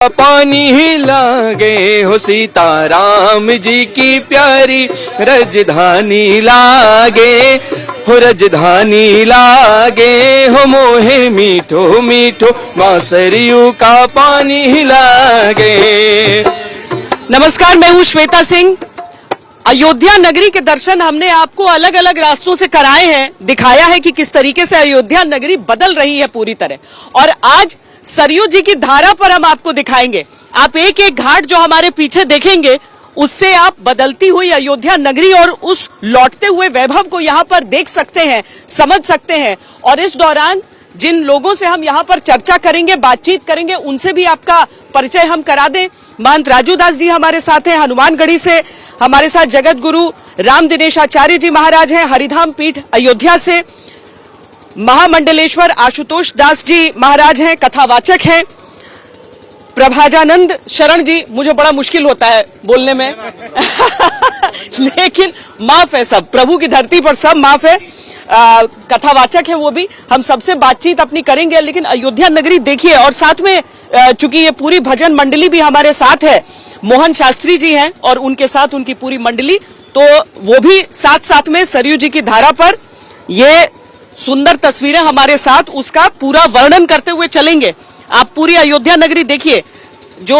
पानी ही लागे हो सीताराम जी की प्यारी राजधानी लागे हो राजधानी लागे हो मोहे मीठो मीठो माँ सरयू का पानी ही लागे। नमस्कार, मैं हूँ श्वेता सिंह। अयोध्या नगरी के दर्शन हमने आपको अलग अलग रास्तों से कराए हैं, दिखाया है कि किस तरीके से अयोध्या नगरी बदल रही है पूरी तरह। और आज सरयू जी की धारा पर हम आपको दिखाएंगे। आप एक एक घाट जो हमारे पीछे देखेंगे उससे आप बदलती हुई अयोध्या नगरी और उस लौटते हुए वैभव को यहाँ पर देख सकते हैं, समझ सकते हैं। और इस दौरान जिन लोगों से हम यहाँ पर चर्चा करेंगे, बातचीत करेंगे, उनसे भी आपका परिचय हम करा दें। महंत राजू दास जी हमारे साथ हैं हनुमानगढ़ी से, हमारे साथ जगत गुरु राम दिनेश आचार्य जी महाराज हैं हरिधाम पीठ अयोध्या से, महामंडलेश्वर आशुतोष दास जी महाराज हैं, कथावाचक हैं, प्रभाजानंद शरण जी, मुझे बड़ा मुश्किल होता है बोलने में लेकिन माफ है, सब प्रभु की धरती पर सब माफ है। कथावाचक है वो भी। हम सबसे बातचीत अपनी करेंगे, लेकिन अयोध्या नगरी देखिए। और साथ में चूंकि ये पूरी भजन मंडली भी हमारे साथ है, मोहन शास्त्री जी हैं और उनके साथ उनकी पूरी मंडली, तो वो भी साथ साथ में सरयू जी की धारा पर ये सुंदर तस्वीरें हमारे साथ उसका पूरा वर्णन करते हुए चलेंगे। आप पूरी अयोध्या नगरी देखिए। जो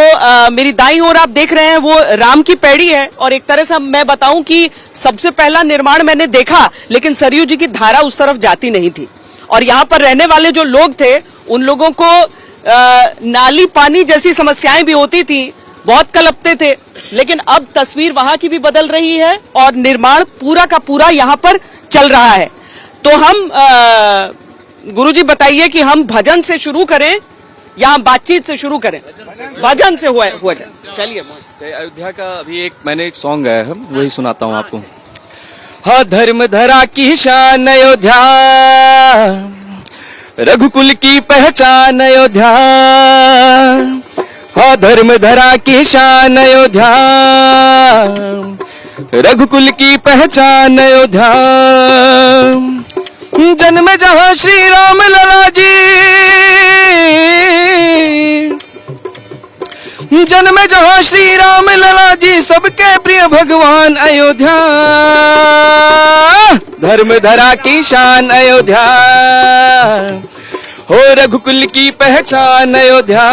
मेरी दाईं ओर आप देख रहे हैं वो राम की पैड़ी है, और एक तरह से मैं बताऊं कि सबसे पहला निर्माण मैंने देखा, लेकिन सरयू जी की धारा उस तरफ जाती नहीं थी। और यहाँ पर रहने वाले जो लोग थे उन लोगों को नाली पानी जैसी समस्याएं भी होती थी, बहुत कलपते थे। लेकिन अब तस्वीर वहां की भी बदल रही है और निर्माण पूरा का पूरा यहाँ पर चल रहा है। तो हम गुरुजी बताइए कि हम भजन से शुरू करें या हम बातचीत से शुरू करें? भजन से हुआ जाए। चलिए। अयोध्या का अभी मैंने एक सॉन्ग गाया है, वही सुनाता हूँ आपको। हाँ, धर्म धरा की शान अयोध्या, रघुकुल की पहचान अयोध्या। हाँ, धर्म धरा की शान अयोध्या, रघुकुल की पहचान अयोध्या। जन्म जहां श्री राम लला जी, जन्म जहां श्री राम लला जी, सबके प्रिय भगवान अयोध्या। धर्म धरा की शान अयोध्या, हो रघुकुल की पहचान अयोध्या।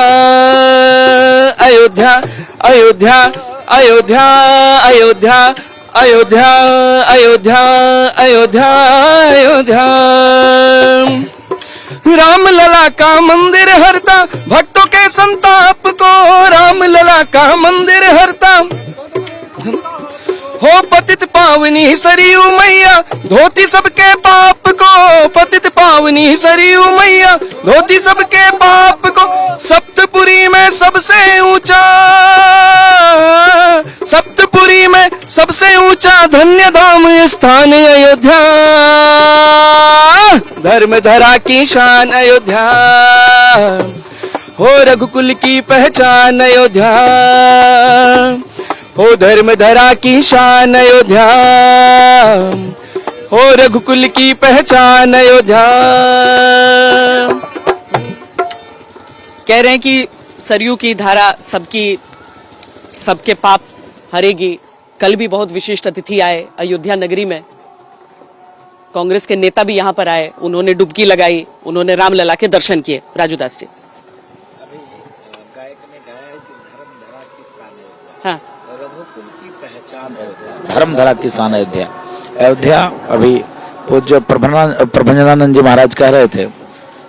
अयोध्या अयोध्या अयोध्या अयोध्या अयोध्या अयोध्या अयोध्या अयोध्या। राम लला का मंदिर हरता भक्तों के संताप को, राम लला का मंदिर हरता हो पतित पावनी सरयू मैया, धोती सबके पाप को। पतित पावनी सरयू मैया, धोती सबके पाप को। सप्तपुरी में सबसे ऊंचा, सप्तपुरी में सबसे ऊंचा धन्य धाम स्थान अयोध्या। धर्म धरा की शान अयोध्या, हो रघुकुल की पहचान अयोध्या। हो धर्म धरा की शान अयोध्या, हो रघुकुल की पहचान अयोध्या। कह रहे हैं कि सरयू की धारा सबके पाप हरेगी। कल भी बहुत विशिष्ट अतिथि आए अयोध्या नगरी में, कांग्रेस के नेता भी यहाँ पर आए, उन्होंने डुबकी लगाई, उन्होंने रामलला के दर्शन किए। राजू दास जी। अभी गायक ने गाया है कि धर्मधरा की शान अयोध्या, हाँ, रघुकुल की पहचान अयोध्या। धर्मधरा की शान अयोध्या। अयोध्या अभी पूज्य प्रभंजनानंद जी महाराज कह रहे थे,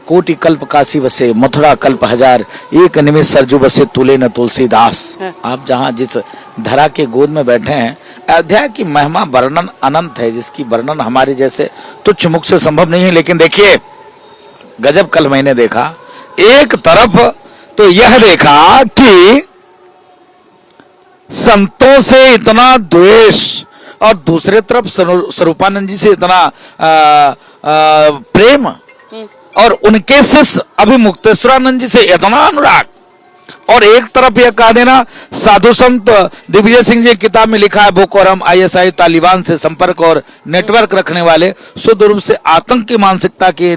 कोटि कल्प काशी बसे, मथुरा कल्प हजार, एक निमिष सरजू बसे, तुले न तुलसीदास। आप जहाँ जिस धरा के गोद में बैठे हैं, अयोध्या की महिमा वर्णन अनंत है, जिसकी वर्णन हमारे जैसे तुच्छ मुख से संभव नहीं है। लेकिन देखिए, गजब कल मैंने देखा, एक तरफ तो यह देखा कि संतों से इतना द्वेष और दूसरे तरफ स्वरूपानंद जी से इतना प्रेम, और उनके शिष्य अभी मुक्तेश्वरानंद जी से इतना अनुराग, और एक तरफ यह कह देना, साधु संत दिग्विजय सिंह जी किताब में लिखा है, बोको हराम, आईएसआई, तालिबान से संपर्क और नेटवर्क रखने वाले शुद्ध रूप से आतंक की मानसिकता के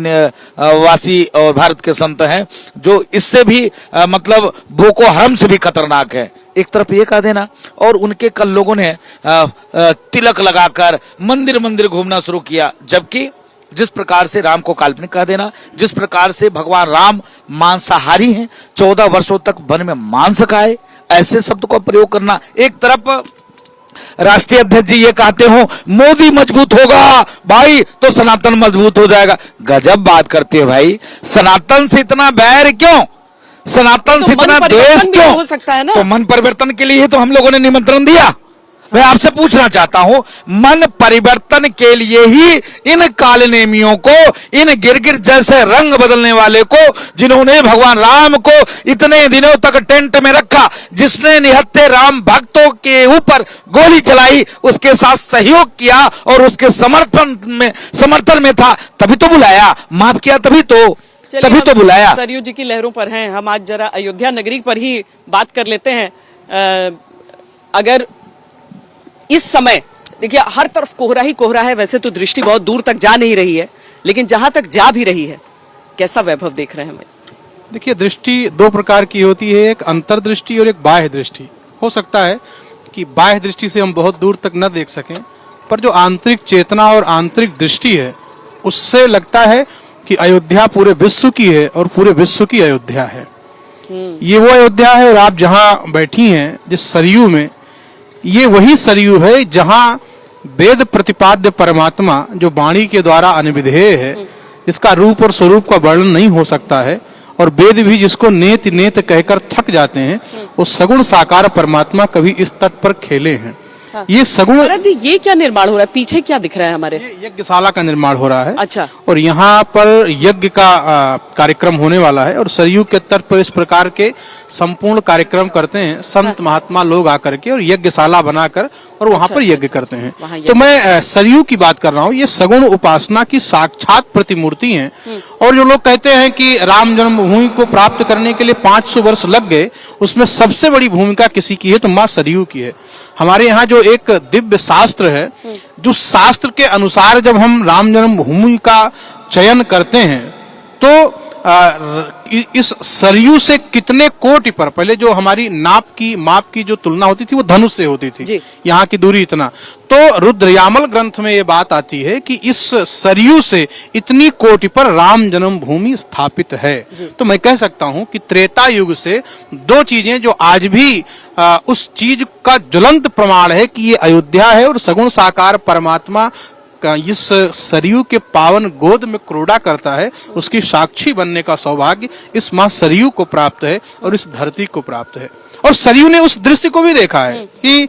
वासी और भारत के संत हैं, जो इससे भी मतलब बोको हराम से भी खतरनाक है। एक तरफ ये कह देना, और उनके कल लोगों ने तिलक लगाकर मंदिर मंदिर घूमना शुरू किया, जबकि जिस प्रकार से राम को काल्पनिक कह देना, जिस प्रकार से भगवान राम मांसाहारी हैं, 14 वर्षों तक वन में मांस खाए, ऐसे शब्द को प्रयोग करना। एक तरफ राष्ट्रीय अध्यक्ष जी ये कहते हो मोदी मजबूत होगा भाई तो सनातन मजबूत हो जाएगा। गजब बात करते हो भाई, सनातन से इतना बैर क्यों, सनातन से इतना द्वेष क्यों? हो सकता है ना, तो मन परिवर्तन के लिए तो हम लोगों ने निमंत्रण दिया। मैं आपसे पूछना चाहता हूं, मन परिवर्तन के लिए ही इन कालनेमियों को, इन गिरगिट जैसे रंग बदलने वाले को, जिन्होंने भगवान राम को इतने दिनों तक टेंट में रखा, जिसने निहत्थे राम भक्तों के ऊपर गोली चलाई, उसके साथ सहयोग किया और उसके समर्थन में था, तभी तो बुलाया, माफ किया तभी तो बुलाया। सरयू जी की लहरों पर हैं, हम आज जरा अयोध्या नगरी पर ही बात कर लेते हैं। अगर इस समय देखिए हर तरफ कोहरा ही कोहरा है, वैसे तो दृष्टि बहुत दूर तक जा नहीं रही है, लेकिन जहां तक जा भी रही है, कैसा वैभव देख रहे हैं हम? देखिए, दृष्टि दो प्रकार की होती है, एक अंतर्दृष्टि और एक बाह्य दृष्टि। हो सकता है कि बाह्य दृष्टि से हम बहुत दूर तक न देख सकें, पर जो आंतरिक चेतना और आंतरिक दृष्टि है, उससे लगता है कि अयोध्या पूरे विश्व की है और पूरे विश्व की अयोध्या है। ये वो अयोध्या है, और आप जहां बैठी हैं जिस सरयू में, ये वही सरयू है जहां वेद प्रतिपाद्य परमात्मा, जो वाणी के द्वारा अनविधेय है, जिसका रूप और स्वरूप का वर्णन नहीं हो सकता है, और वेद भी जिसको नेत नेत कहकर थक जाते हैं, वो सगुण साकार परमात्मा कभी इस तट पर खेले हैं। हाँ। ये सगुण महाराज जी, ये क्या निर्माण हो रहा है? पीछे क्या दिख रहा है हमारे? ये यज्ञशाला का निर्माण हो रहा है। अच्छा। और यहाँ पर यज्ञ का कार्यक्रम होने वाला है, और सरयू के तट पर इस प्रकार के संपूर्ण कार्यक्रम करते हैं संत महात्मा लोग आकर के, और यज्ञशाला बनाकर और वहाँ पर यज्ञ करते हैं। तो मैं सरयू की बात कर रहा हूँ। ये सगुण उपासना की साक्षात प्रतिमूर्ति है। और जो लोग कहते हैं कि राम जन्मभूमि को प्राप्त करने के लिए 500 वर्ष लग गए, उसमें सबसे बड़ी भूमिका किसी की है तो माँ सरयू की है। हमारे यहाँ जो एक दिव्य शास्त्र है, जो शास्त्र के अनुसार जब हम राम जन्मभूमि का चयन करते हैं, तो इस सरयू से कितने कोटि पर, पहले जो हमारी माप की जो तुलना होती थी वो धनुष से होती थी, यहाँ की दूरी इतना, तो रुद्रयामल ग्रंथ में ये बात आती है कि इस सरयू से इतनी कोटि पर राम जन्मभूमि स्थापित है। तो मैं कह सकता हूँ कि त्रेता युग से दो चीजें जो आज भी उस चीज का ज्वलंत प्रमाण है कि ये अयोध्या है, और सगुण साकार परमात्मा इस सरयू के पावन गोद में क्रीड़ा करता है, उसकी साक्षी बनने का सौभाग्य इस मां सरयू को प्राप्त है और इस धरती को प्राप्त है। और सरयू ने उस दृश्य को भी देखा है कि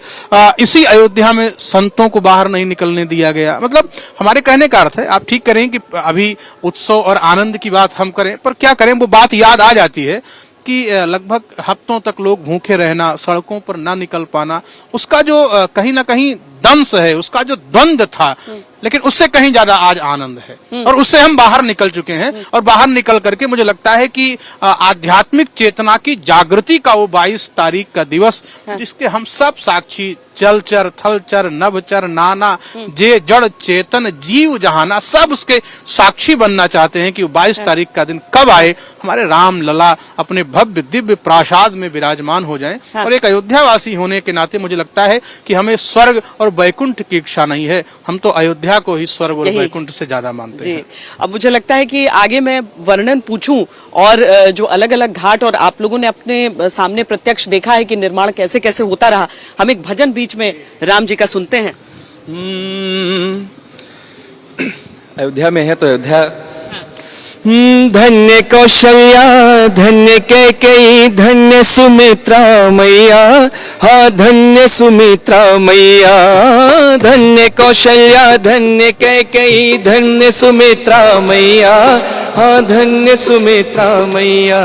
इसी अयोध्या में संतों को बाहर नहीं निकलने दिया गया। मतलब हमारे कहने का अर्थ है, आप ठीक करें कि अभी उत्सव और आनंद की बात हम करें, पर क्या करें, वो बात याद आ जाती है कि लगभग हफ्तों तक लोग भूखे रहना, सड़कों पर ना निकल पाना, उसका जो कहीं ना कहीं दंश है, उसका जो द्वंद्व था, लेकिन उससे कहीं ज्यादा आज आनंद है, और उससे हम बाहर निकल चुके हैं। और बाहर निकल करके मुझे लगता है कि आध्यात्मिक चेतना की जागृति का वो 22 तारीख का दिवस, जिसके हम सब साक्षी, जलचर थलचर नभचर नाना जे जड़ चेतन जीव जहाना, सब उसके साक्षी बनना चाहते हैं कि 22 तारीख का दिन कब आए, हमारे राम लला अपने भव्य दिव्य प्रासाद में विराजमान हो जाएं। और एक अयोध्यावासी होने के नाते मुझे लगता है कि हमें स्वर्ग और वैकुंठ की इच्छा नहीं है, हम तो अयोध्या को ही स्वर्ग और वैकुंठ से ज्यादा मानते हैं। अब मुझे लगता है कि आगे मैं वर्णन पूछूं, और जो अलग अलग घाट और आप लोगों ने अपने सामने प्रत्यक्ष देखा है कि निर्माण कैसे कैसे होता रहा, हम एक भजन बीच में राम जी का सुनते हैं। अयोध्या में है तो अयोध्या। धन्य कौशल्या धन्य कैकेयी धन्य सुमित्रा मैया, हाँ धन्य सुमित्रा मैया। धन्य कौशल्या धन्य कैकेयी धन्य सुमित्रा मैया, हाँ धन्य सुमित्रा मैया।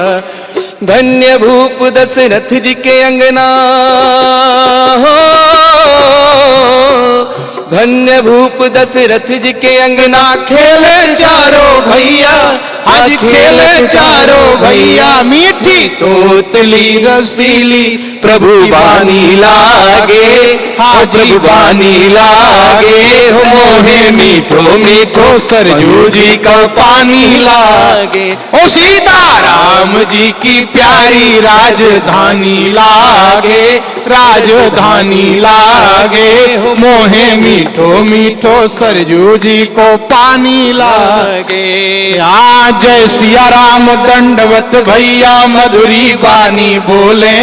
धन्य भूप दशरथ जी के अंगना, धन्य भूप दशरथ जी के अंगना, खेले चारों भैया आज खेले चारों भैया मीठी तोतली रसीली प्रभु बानी लागे, हाँ प्रभु बानी लागे, हो मोहे मीठो मीठो सरजू जी का पानी लागे। ओ सीताराम जी की प्यारी राजधानी लागे, राजधानी लागे, मोहे मीठो मीठो सरजू जी को पानी लागे। आज जय सिया राम दंडवत भैया मधुरी बानी बोले,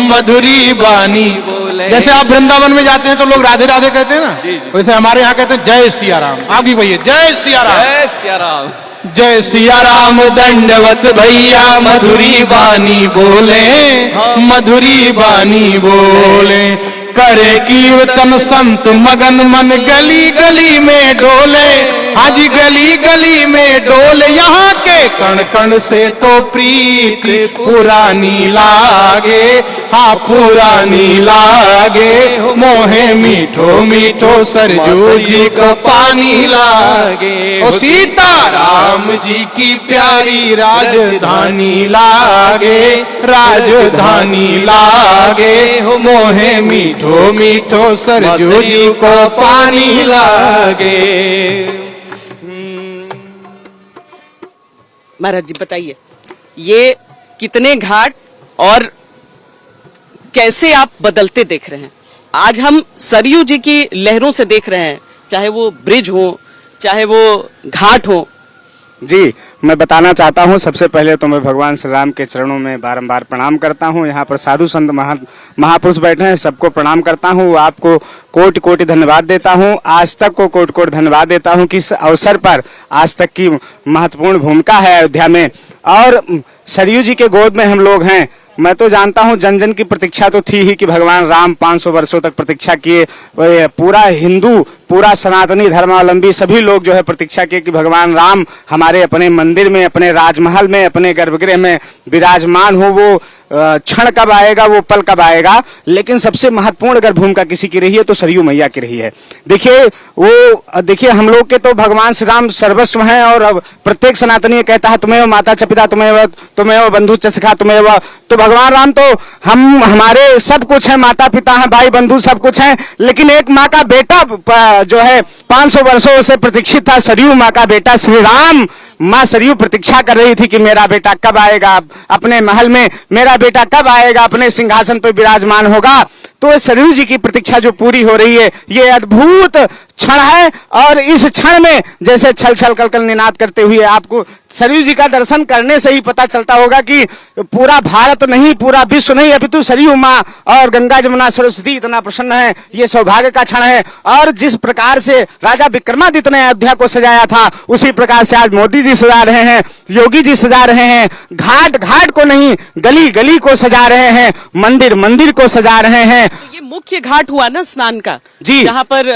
मधुरी बानी बोले। जैसे आप वृंदावन में जाते हैं तो लोग राधे राधे कहते हैं ना, वैसे हमारे यहाँ कहते हैं जय सिया राम। आप भी भैया जय सिया राम, जय सिया राम। जय सिया राम दंडवत भैया मधुरी बानी बोले, मधुरी बानी बोले। करे कीर्तन संत मगन मन गली गली में डोले, आज गली गली में डोले। यहाँ के कण कण से तो प्रीत पुरानी लागे, हाँ पुरानी लागे, मोहे मीठो मीठो सरजू जी को पानी लागे। ओ सीताराम जी की प्यारी राजधानी लागे, राजधानी लागे, मोहे मीठो मीठो सरजू जी को पानी लागे। महाराज जी बताइए, ये कितने घाट और कैसे आप बदलते देख रहे हैं? आज हम सरयू जी की लहरों से देख रहे हैं, चाहे वो ब्रिज हो, चाहे वो घाट हो। जी, मैं बताना चाहता हूँ, सबसे पहले तो मैं भगवान श्री राम के चरणों में बारंबार प्रणाम करता हूँ। यहाँ पर साधु संत महापुरुष बैठे हैं, सबको प्रणाम करता हूँ। आपको कोटि कोटि धन्यवाद देता हूँ, आज तक को कोटि कोटि धन्यवाद देता हूँ कि इस अवसर पर आज तक की महत्वपूर्ण भूमिका है अयोध्या में। और सरयू जी के गोद में हम लोग हैं। मैं तो जानता हूं जन जन की प्रतीक्षा तो थी ही कि भगवान राम 500 वर्षों तक प्रतीक्षा किए। पूरा हिंदू, पूरा सनातनी धर्मावलंबी सभी लोग जो है प्रतीक्षा किए कि भगवान राम हमारे अपने मंदिर में, अपने राजमहल में, अपने गर्भगृह में विराजमान हो। वो क्षण कब आएगा, वो पल कब आएगा। लेकिन सबसे महत्वपूर्ण अगर भूमिका किसी की रही है तो सरयू मैया की रही है। देखिए हम लोग के तो भगवान श्री राम सर्वस्व हैं और अब प्रत्येक सनातनी कहता है तुम्हें माता च पिता, तुम्हें बंधु च सखा, तुम्हें तो भगवान राम तो हमारे सब कुछ है, माता पिता हैं, भाई बंधु सब कुछ हैं। लेकिन एक माँ का बेटा जो है 500 वर्षों से प्रतीक्षित था, सरयू माँ का बेटा श्री राम। माँ सरयू प्रतीक्षा कर रही थी कि मेरा बेटा कब आएगा अपने महल में, मेरा बेटा कब आएगा अपने सिंहासन पर विराजमान होगा। तो सरयू जी की प्रतीक्षा जो पूरी हो रही है, ये अद्भुत क्षण है। और इस क्षण में जैसे छल छल कल कल निनाद करते हुए आपको सरयू जी का दर्शन करने से ही पता चलता होगा कि पूरा भारत नहीं, पूरा विश्व नहीं, अपितु सरयू माँ और गंगा जमुना सरस्वती इतना प्रसन्न है। ये सौभाग्य का क्षण है। और जिस प्रकार से राजा विक्रमादित्य ने अयोध्या को सजाया था, उसी प्रकार से आज मोदी जी सजा रहे हैं, योगी जी सजा रहे हैं। घाट घाट को नहीं, गली गली को सजा रहे हैं, मंदिर मंदिर को सजा रहे हैं। तो ये मुख्य घाट हुआ ना स्नान का जी, जहाँ पर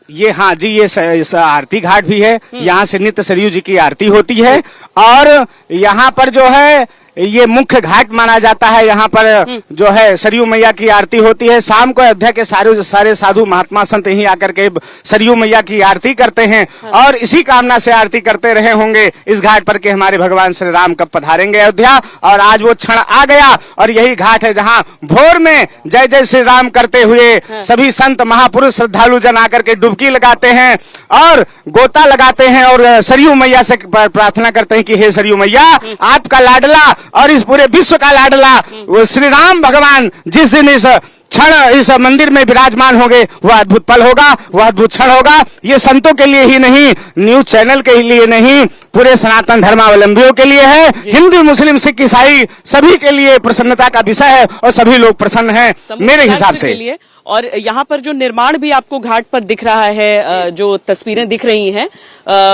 ये हाँ जी, ये आरती घाट भी है। यहाँ से नित्य सरयू जी की आरती होती है। और यहाँ पर जो है ये मुख्य घाट माना जाता है। यहाँ पर जो है सरयू मैया की आरती होती है। शाम को अयोध्या के सारे साधु महात्मा संत यहीं आकर के सरयू मैया की आरती करते हैं। और इसी कामना से आरती करते रहे होंगे इस घाट पर कि हमारे भगवान श्री राम कब पधारेंगे अयोध्या। और आज वो क्षण आ गया। और यही घाट है जहाँ भोर में जय जय श्री राम करते हुए सभी संत महापुरुष श्रद्धालु जन आकर के डुबकी लगाते हैं और गोता लगाते हैं और सरयू मैया से प्रार्थना करते हैं कि हे सरयू मैया, आपका लाडला और इस पूरे विश्व का लाडला वो श्री राम भगवान जिस दिन इस क्षण इस मंदिर में विराजमान होंगे, वह अद्भुत पल होगा, वह अद्भुत क्षण होगा। ये संतों के लिए ही नहीं, न्यूज चैनल के लिए नहीं, पूरे सनातन धर्मावलंबियों के लिए है। हिंदू मुस्लिम सिख ईसाई सभी के लिए प्रसन्नता का विषय है और सभी लोग प्रसन्न हैं मेरे हिसाब से। और यहाँ पर जो निर्माण भी आपको घाट पर दिख रहा है, जो तस्वीरें दिख रही हैं,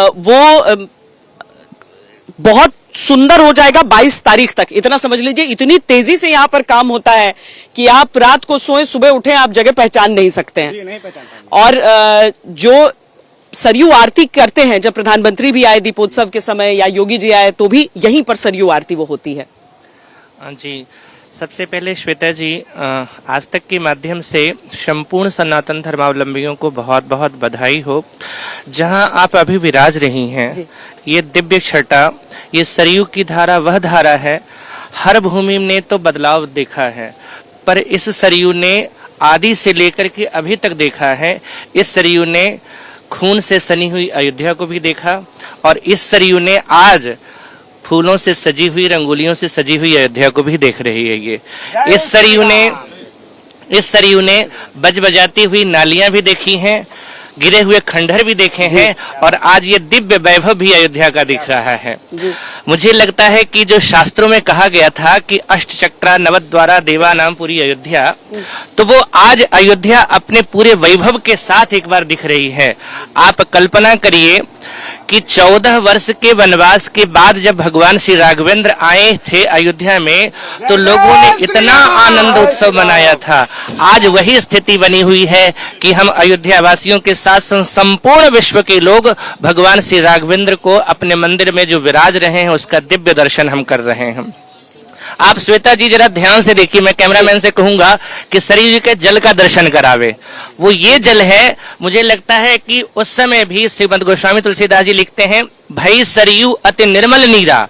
वो बहुत सुंदर हो जाएगा 22 तारीख तक। इतना समझ लीजिए, इतनी तेजी से यहाँ पर काम होता है कि आप रात को सोए सुबह उठे आप जगह पहचान नहीं सकते हैं। और जो सरयू आरती करते हैं, जब प्रधानमंत्री भी आए दीपोत्सव के समय या योगी जी आए तो भी यहीं पर सरयू आरती वो होती है। जी, सबसे पहले श्वेता जी, आज तक के माध्यम से संपूर्ण सनातन धर्मावलंबियों को बहुत बहुत बधाई हो। जहां आप अभी विराज रही हैं, ये दिव्य छटा, ये सरयू की धारा वह धारा है, हर भूमि ने तो बदलाव देखा है, पर इस सरयू ने आदि से लेकर के अभी तक देखा है। इस सरयू ने खून से सनी हुई अयोध्या को भी देखा, और इस सरयू ने आज फूलों से सजी हुई, रंगोलियों से सजी हुई अयोध्या को भी देख रही है। ये इस सरयू ने बज बजाती हुई नालियां भी देखी हैं, गिरे हुए खंडहर भी देखे हैं, और आज ये दिव्य वैभव भी अयोध्या का दिख रहा है। मुझे लगता है कि जो शास्त्रों में कहा गया था कि अष्टचक्रा नवद्वारा देवानाम पूरी अयोध्या, तो वो आज अयोध्या अपने पूरे वैभव के साथ एक बार दिख रही है। आप कल्पना करिए कि 14 वर्ष के वनवास के बाद जब भगवान श्री राघवेंद्र आए थे अयोध्या में, तो लोगों ने इतना आनंद उत्सव मनाया था। आज वही स्थिति बनी हुई है कि हम अयोध्या वासियों के साथ संपूर्ण विश्व के लोग भगवान श्री राघवेंद्र को अपने मंदिर में जो विराज रहे हैं उसका दिव्य दर्शन हम कर रहे हैं। आप श्वेता जी जरा ध्यान से देखिए, मैं कैमरामैन से कहूंगा कि सरयू जी के जल का दर्शन करावे। वो ये जल है, मुझे लगता है कि उस समय भी श्रीमद गोस्वामी तुलसीदास जी लिखते हैं, भई सरयू अति निर्मल नीरा।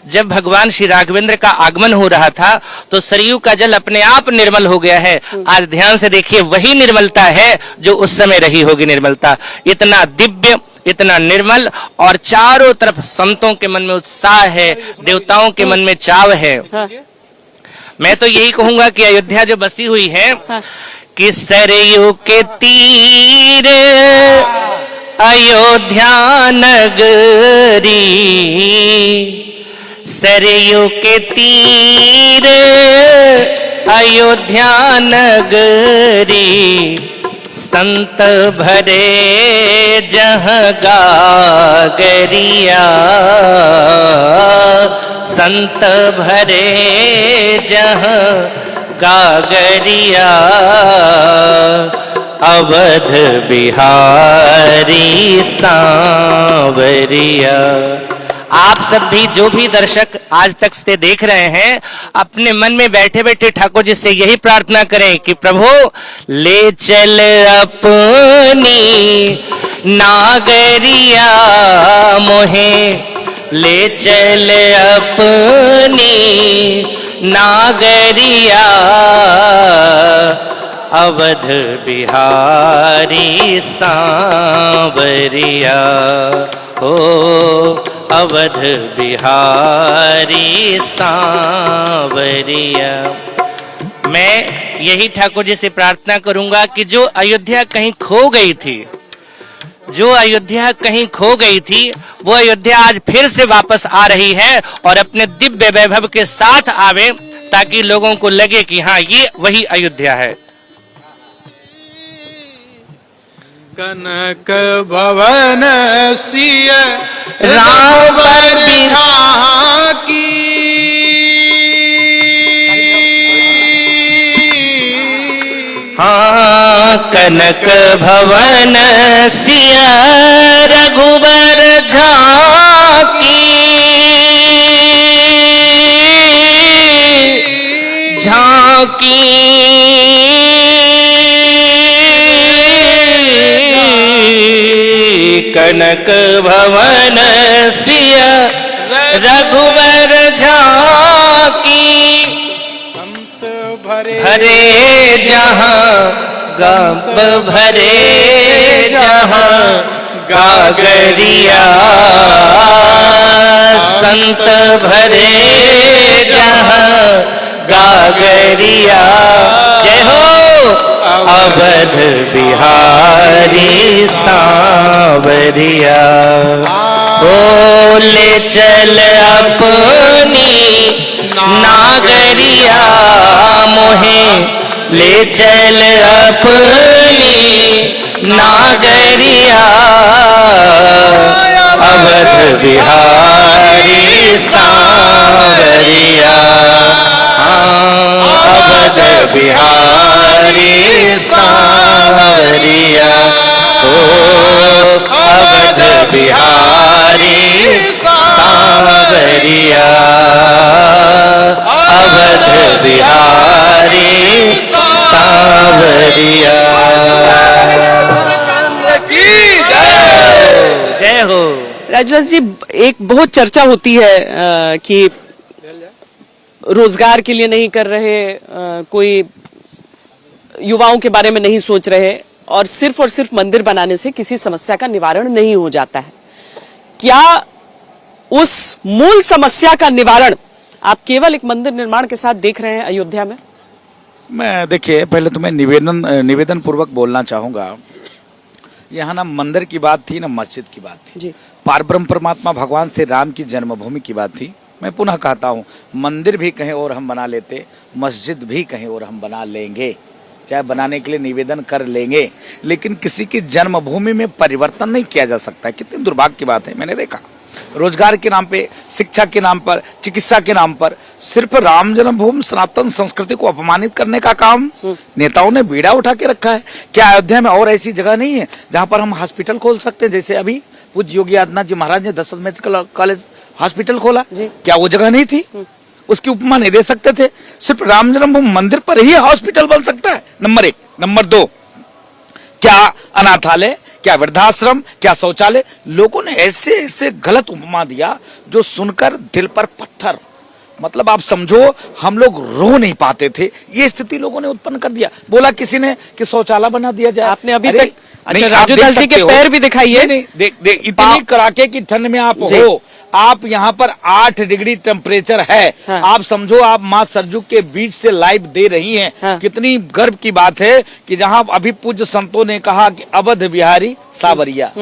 जब भगवान श्री राघवेंद्र का आगमन हो रहा था तो सरयू का जल अपने आप निर्मल हो गया है। आज ध्यान से देखिए, वही निर्मलता है जो उस समय रही होगी निर्मलता। इतना दिव्य, इतना निर्मल, और चारों तरफ संतों के मन में उत्साह है, देवताओं के मन में चाव है। मैं तो यही कहूंगा कि अयोध्या जो बसी हुई है कि सरयू के तीर अयोध्या नगरी, सरयू के तीर अयोध्या नगरी, संत भरे जहाँ गागरिया, संत भरे जहाँ गागरिया, अवध बिहारी सांवरिया। आप सब भी, जो भी दर्शक आज तक से देख रहे हैं, अपने मन में बैठे बैठे ठाकुर जी से यही प्रार्थना करें कि प्रभु ले चल अपनी नागरिया मोहे, ले चल अपनी नागरिया, अवध बिहारी सांवरिया, हो अवध बिहारी सांवरिया। मैं यही ठाकुर जी से प्रार्थना करूंगा कि जो अयोध्या कहीं खो गई थी, जो अयोध्या कहीं खो गई थी, वो अयोध्या आज फिर से वापस आ रही है और अपने दिव्य वैभव के साथ आवे, ताकि लोगों को लगे कि हाँ, ये वही अयोध्या है। कनक भवन सिय राम की, हाँ कनक भवन सिय रघुबर झांकी, झांकी कनक भवन सिय रघुबर झांकी, संत भरे भरे जहाँ गप भरे जहाँ गागरिया, संत भरे जहाँ गागरिया। जय हो अवध बिहारी सांवरिया, बोले चल अपनी नागरिया मोहे, ले चल अपनी नागरिया, अवध बिहारी सांवरिया, अवध बिहारी सांवरिया, ओ अवध बिहारी सांवरिया, अवध बिहारी सांवरिया। की जय। जय हो। राजदास जी, एक बहुत चर्चा होती है कि रोजगार के लिए नहीं कर रहे, कोई युवाओं के बारे में नहीं सोच रहे, और सिर्फ मंदिर बनाने से किसी समस्या का निवारण नहीं हो जाता है। क्या उस मूल समस्या का निवारण आप केवल एक मंदिर निर्माण के साथ देख रहे हैं अयोध्या में? मैं देखिए, पहले तो मैं निवेदन पूर्वक बोलना चाहूंगा। यहाँ ना मंदिर की बात थी, ना मस्जिद की बात थी। जी। पारब्रह्म परमात्मा भगवान से राम की जन्मभूमि की बात थी। मैं पुनः कहता हूँ, मंदिर भी कहीं और हम बना लेते, मस्जिद भी कहीं और हम बना लेंगे, चाहे बनाने के लिए निवेदन कर लेंगे, लेकिन किसी की जन्मभूमि में परिवर्तन नहीं किया जा सकता है। कितनी दुर्भाग्य की बात है। मैंने देखा रोजगार के नाम पे, शिक्षा के नाम पर, चिकित्सा के नाम पर सिर्फ राम जन्मभूमि सनातन संस्कृति को अपमानित करने का काम नेताओं ने बीड़ा उठा के रखा है। क्या अयोध्या में और ऐसी जगह नहीं है जहां पर हम हॉस्पिटल खोल सकते हैं? जैसे अभी पूज्य योगी आदित्यनाथ जी महाराज ने दशरथ मेडिकल कॉलेज हॉस्पिटल खोला, क्या वो जगह नहीं थी? उसकी उपमा नहीं दे सकते थे? सिर्फ राम जन्मभूमि मंदिर पर ही हॉस्पिटल बन सकता है, नंबर 1। नंबर 2, क्या अनाथालय, क्या वृद्धाश्रम, क्या शौचालय? लोगों ने ऐसे ऐसे गलत उपमा दिया जो सुनकर दिल पर पत्थर, मतलब आप समझो हम लोग रो नहीं पाते थे। ये स्थिति लोगों ने उत्पन्न कर दिया। बोला किसी ने कि शौचालय बना दिया जाए। आपने अभी अरे, तक अच्छा, आप राजू देख दास जी के सकते हो। पैर भी दिखाइए। नहीं, इतनी कड़ाके की ठंड में आप हो, आप यहाँ पर 8 डिग्री टेम्परेचर है। हाँ। आप समझो आप माँ सरजू के बीच से लाइव दे रही हैं। हाँ। कितनी गर्व की बात है कि जहाँ अभी पूज्य संतों ने कहा कि अवध बिहारी सावरिया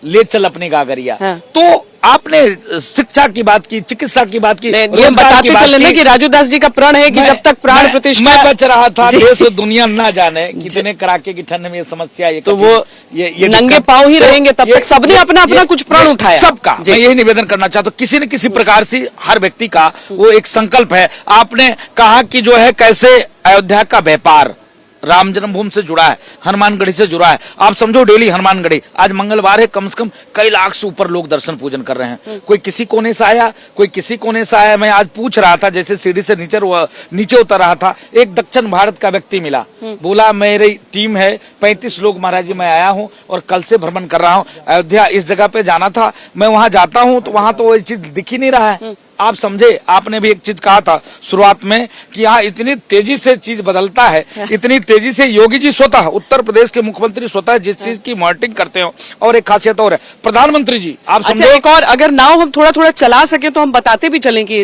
ले चल अपनी गागरिया। हाँ। तो आपने शिक्षा की बात की, चिकित्सा की बात की, ये रोजगार बताते की बात चले ना की। कि राजू दास जी का प्रण है कि जब तक प्राण प्रतिष्ठा मैं बच रहा था, जी। देश और दुनिया ना जाने कितने कड़ाके की ठंड में ये समस्या, ये तो कठिन, वो ये नंगे दिक्कत। पांव ही तो रहेंगे तब ये- तक। सबने ये- अपना अपना ये- कुछ प्रण ये उठाया। सबका। जी। मैं यही निवेदन करना चाहता हूँ, किसी न किसी प्रकार से हर व्यक्ति का वो एक संकल्प है। आपने कहा कि जो है कैसे अयोध्या का व्यापार राम जन्मभूमि से जुड़ा है, हनुमानगढ़ी से जुड़ा है। आप समझो डेली हनुमानगढ़ी, आज मंगलवार है, कम से कम कई लाख से ऊपर लोग दर्शन पूजन कर रहे हैं। कोई किसी कोने से आया, कोई किसी कोने से आया। मैं आज पूछ रहा था, जैसे सीढ़ी से नीचे उतर रहा था, एक दक्षिण भारत का व्यक्ति मिला, बोला मेरी टीम है 35 लोग महाराज जी, मैं आया हूँ और कल से भ्रमण कर रहा हूँ, अयोध्या इस जगह पे जाना था, मैं वहां जाता हूँ तो वहां तो वो चीज दिख ही नहीं रहा है। आप समझे, आपने भी एक चीज कहा था शुरुआत में कि यहाँ इतनी तेजी से चीज बदलता है, इतनी तेजी से योगी जी स्वतः, उत्तर प्रदेश के मुख्यमंत्री स्वतः जिस चीज की मॉनिटरिंग करते हो, और एक खासियत और है प्रधानमंत्री जी, आप अच्छा, समझो। एक और अगर नाव हम थोड़ा थोड़ा चला सके तो हम बताते भी चलें कि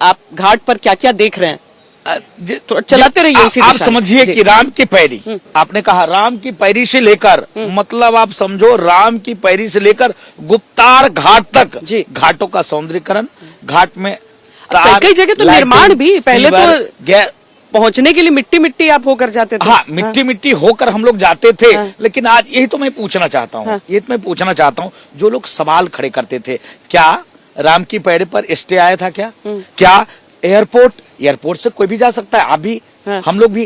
आप घाट पर क्या क्या देख रहे हैं। थोड़ा चलाते रहिए उसी आप दिशा में। समझिए जी। कि राम की पैरी, आपने कहा राम की पैरी से लेकर, मतलब आप समझो राम की पैरी से लेकर गुप्तार घाट तक, जी। घाटों का सौंदर्यीकरण, घाट में कई जगह तो लाइटिंग, निर्माण भी पहले सीवर, तो पहुंचने के लिए मिट्टी मिट्टी आप होकर जाते थे। हाँ, मिट्टी मिट्टी होकर हम लोग जाते थे। हाँ। लेकिन आज यही तो मैं पूछना चाहता हूँ, हाँ। ये तो मैं पूछना चाहता हूँ, जो लोग सवाल खड़े करते थे, क्या राम की पैड़ी पर स्टे आया था? क्या एयरपोर्ट से कोई भी जा सकता है? आप भी, हाँ। हम लोग भी,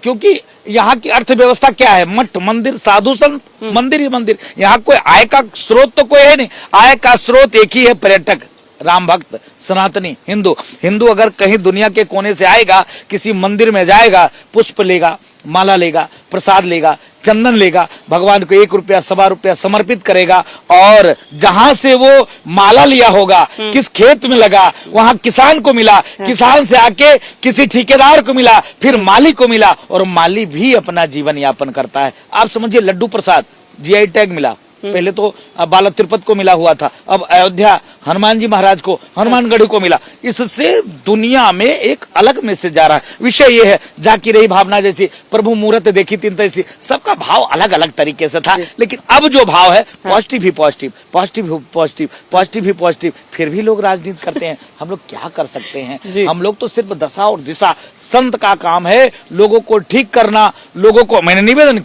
क्योंकि यहाँ की अर्थव्यवस्था क्या है? मठ मंदिर, साधु संत, मंदिर ही मंदिर। यहाँ कोई आय का स्रोत तो कोई है नहीं। आय का स्रोत एक ही है, पर्यटक, राम भक्त, सनातनी हिंदू अगर कहीं दुनिया के कोने से आएगा, किसी मंदिर में जाएगा, पुष्प लेगा, माला लेगा, प्रसाद लेगा, चंदन लेगा, भगवान को 1 रुपया, 1.25 रुपया समर्पित करेगा, और जहां से वो माला लिया होगा, किस खेत में लगा, वहां किसान को मिला, किसान से आके किसी ठेकेदार को मिला, फिर माली को मिला, और माली भी अपना जीवन यापन करता है। आप समझिए, लड्डू प्रसाद जीआई टैग मिला, पहले तो बाला तिरुपति को मिला हुआ था, अब अयोध्या हनुमान जी महाराज को, हनुमानगढ़ी को मिला। इससे दुनिया में एक अलग मैसेज जा रहा है। विषय ये है, जाकी रही भावना जैसी, प्रभु मूर्त देखी तीन तैसी, सबका भाव अलग अलग तरीके से था। लेकिन अब जो भाव है, पॉजिटिव ही पॉजिटिव, पॉजिटिव ही पॉजिटिव, पॉजिटिव ही पॉजिटिव। फिर भी लोग राजनीति करते हैं, हम लोग क्या कर सकते हैं? हम लोग तो सिर्फ दशा और दिशा, संत का काम है लोगों को ठीक करना। लोगों को मैंने निवेदन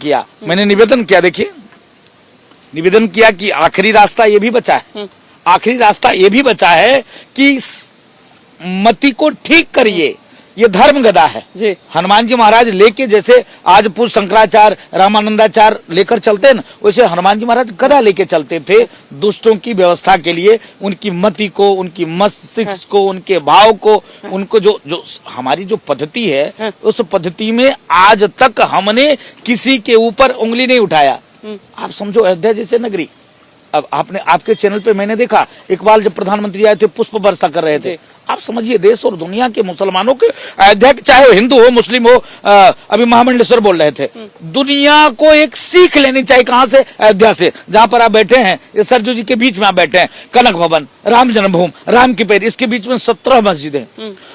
किया, देखिए निवेदन किया कि आखिरी रास्ता ये भी बचा है, आखिरी रास्ता ये भी बचा है कि मति को ठीक करिए। ये धर्म गदा है जी। हनुमान जी महाराज लेके, जैसे आज पूज्य शंकराचार्य, रामानंदाचार्य लेकर चलते हैं ना, वैसे हनुमान जी महाराज गदा लेके चलते थे दुष्टों की व्यवस्था के लिए, उनकी मति को, उनकी मस्तिष्क को, उनके भाव को, उनको जो हमारी जो पद्धति है, उस पद्धति में आज तक हमने किसी के ऊपर उंगली नहीं उठाया। आप समझो, अयोध्या जैसे नगरी, अब आपने आपके चैनल पे मैंने देखा इकबाल जब प्रधानमंत्री आए थे पुष्प वर्षा कर रहे थे। आप समझिए देश और दुनिया के मुसलमानों के अयोध्या के, चाहे वो हिंदू हो मुस्लिम हो, अभी महामंडलेश्वर बोल रहे थे, दुनिया को एक सीख लेनी चाहिए। कहां से? अयोध्या से, जहां पर आप बैठे हैं, ये सरजू जी के बीच में आप बैठे हैं, कनक भवन, राम जन्मभूमि, राम की पैर, इसके बीच में 17 मस्जिदें,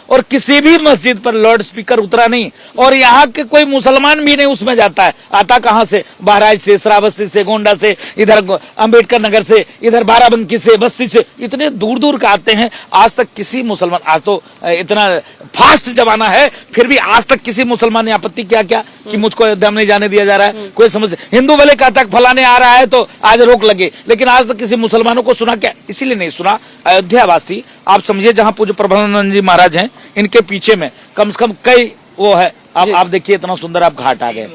और किसी भी मस्जिद पर लाउड स्पीकर उतरा नहीं, और यहाँ के कोई मुसलमान भी नहीं उसमें जाता है। आता कहां से? बहराइच से, श्रावस्ती से, गोंडा से, इधर अंबेडकर नगर से, इधर बाराबंकी से, बस्ती से, इतने दूर दूर का आते हैं। आज तक किसी मुसलमान, आज तो इतना फास्ट जमाना है, फिर भी आज तक किसी मुसलमान ने आपत्ति किया क्या कि मुझको अयोध्या में नहीं जाने दिया जा रहा है? कोई समझ, हिंदू भले कहता फलाने आ रहा है तो आज रोक लगे, लेकिन आज तक किसी मुसलमानों को सुना क्या? इसीलिए नहीं सुना। अयोध्या वासी, आप समझिए जहां पूज्य प्रबंधानंद जी महाराज हैं, इनके पीछे में कम से कम कई वो है। आप देखिए इतना सुंदर आप घाट आ गए,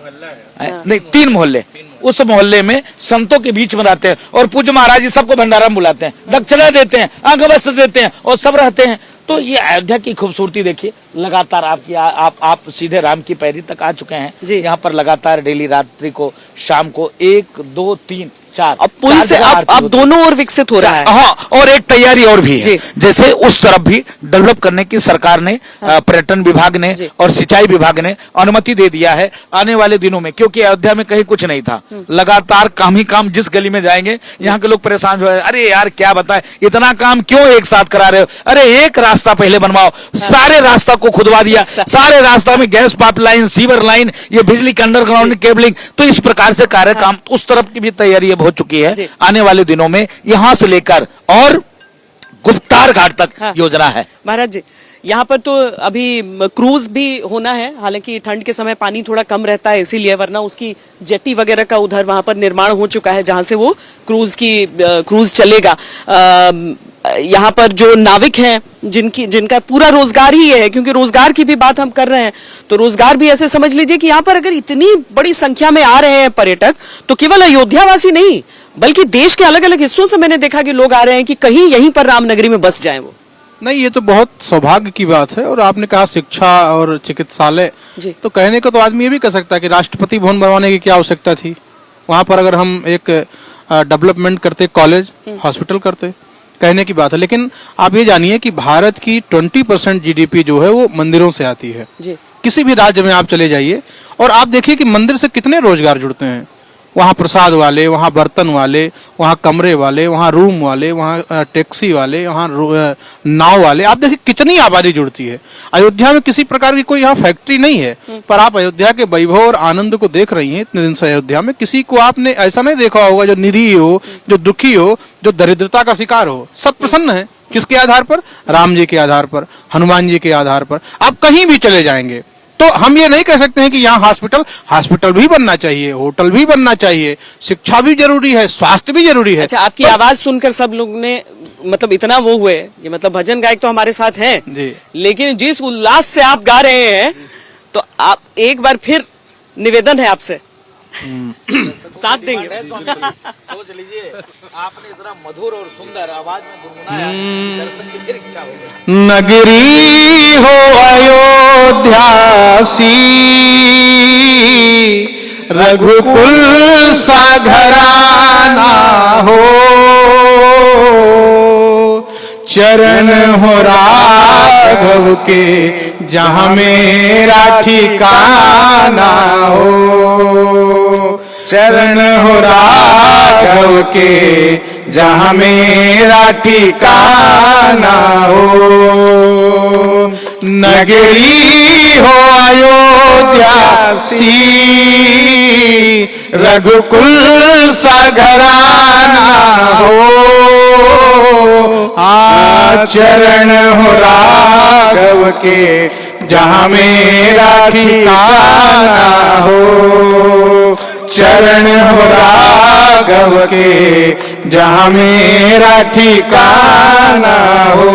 नहीं 3 मोहल्ले, उस मोहल्ले में संतों के बीच में रहते हैं, और पूज्य महाराज जी सबको भंडारा में बुलाते हैं, दक्षिणा देते हैं, अंग वस्त्र देते हैं, और सब रहते हैं। तो ये अयोध्या की खूबसूरती देखिए, लगातार आपकी आप सीधे राम की पैरी तक आ चुके हैं। यहाँ पर लगातार डेली रात्रि को, शाम को 1, 2, 3, 4 अब पुल से अब दोनों ओर विकसित हो रहा है। हाँ, और एक तैयारी और भी है, जैसे उस तरफ भी डेवलप करने की सरकार ने, पर्यटन विभाग ने और सिंचाई विभाग ने अनुमति दे दिया है आने वाले दिनों में, क्योंकि अयोध्या में कहीं कुछ नहीं था, लगातार काम ही काम। जिस गली में जाएंगे यहाँ के लोग परेशान हो, अरे यार क्या बताएं, इतना काम क्यों एक साथ करा रहे हो? अरे एक रास्ता पहले बनवाओ, सारे रास्ता को खुदवा दिया, सारे रास्ता में गैस पाइपलाइन, सीवर लाइन, ये बिजली के अंडरग्राउंड केबलिंग, तो इस प्रकार से कार्य काम उस तरफ की भी तैयारी हो चुकी है। आने वाले दिनों में यहां से लेकर और गुप्तार घाट तक योजना है। महाराज जी, यहाँ पर तो अभी क्रूज भी होना है, हालांकि ठंड के समय पानी थोड़ा कम रहता है इसीलिए, वरना उसकी जेट्टी वगैरह का उधर वहां पर निर्माण हो चुका है जहां से वो क्रूज चलेगा। यहाँ पर जो नाविक हैं जिनका पूरा रोजगार ही है, क्योंकि रोजगार की भी बात हम कर रहे हैं, तो रोजगार भी ऐसे समझ लीजिए कि यहाँ पर अगर इतनी बड़ी संख्या में आ रहे हैं पर्यटक, तो केवल अयोध्यावासी नहीं बल्कि देश के अलग अलग हिस्सों से मैंने देखा कि लोग आ रहे हैं कि कहीं यहीं पर रामनगरी में बस जाएं वो। नहीं, ये तो बहुत सौभाग्य की बात है। और आपने कहा शिक्षा और चिकित्सालय, तो कहने को तो आदमी ये भी कह सकता है कि राष्ट्रपति भवन बनवाने की क्या आवश्यकता थी? वहां पर अगर हम एक डेवलपमेंट करते, कॉलेज, हॉस्पिटल करते, कहने की बात है। लेकिन आप ये जानिए कि भारत की 20% जीडीपी जो है वो मंदिरों से आती है। किसी भी राज्य में आप चले जाइए और आप देखिए कि मंदिर से कितने रोजगार जुड़ते हैं। वहाँ प्रसाद वाले, वहाँ बर्तन वाले, वहाँ कमरे वाले, वहाँ रूम वाले, वहाँ टैक्सी वाले, वहाँ नाव वाले, आप देखिए कितनी आबादी जुड़ती है। अयोध्या में किसी प्रकार की कोई यहाँ फैक्ट्री नहीं है, पर आप अयोध्या के वैभव और आनंद को देख रही हैं। इतने दिन से अयोध्या में किसी को आपने ऐसा नहीं देखा होगा जो निरीह हो, जो दुखी हो, जो दरिद्रता का शिकार हो। सब प्रसन्न है। किसके आधार पर? राम जी के आधार पर, हनुमान जी के आधार पर। आप कहीं भी चले जाएंगे तो हम ये नहीं कह सकते हैं कि यहाँ हॉस्पिटल भी बनना चाहिए, होटल भी बनना चाहिए, शिक्षा भी जरूरी है, स्वास्थ्य भी जरूरी है। अच्छा, आपकी आवाज सुनकर सब लोग ने मतलब इतना वो हुए, ये मतलब भजन गायक तो हमारे साथ हैं जी, लेकिन जिस उल्लास से आप गा रहे हैं, तो आप एक बार फिर निवेदन है आपसे, साथ देंगे। सोच लीजिए, आपने इतना मधुर और सुंदर आवाज में गुनगुनाया, दर्शन की फिर इच्छा हो गई। नगरी हो अयोध्यासी, रघुकुल सा घराना हो, चरण हो राघव के जहाँ मेरा ठिकाना हो, चरण हो राघव के जहाँ मेरा ठिकाना हो। नगरी हो अयोध्यासी, रघुकुल सा घराना हो, आचरण हो राघव के जहाँ मेरा ठिकाना हो, चरण हो राघव के जहाँ मेरा ठिकाना हो,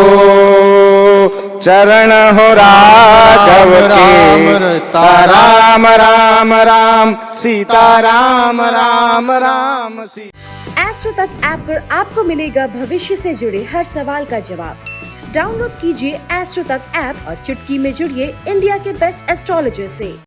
चरण हो राघव के। राम राम राम सीता राम राम राम सीता। एस्ट्रो तक ऐप पर आपको मिलेगा भविष्य से जुड़े हर सवाल का जवाब। डाउनलोड कीजिए एस्ट्रो तक ऐप और चुटकी में जुड़िए इंडिया के बेस्ट एस्ट्रोलॉजर से।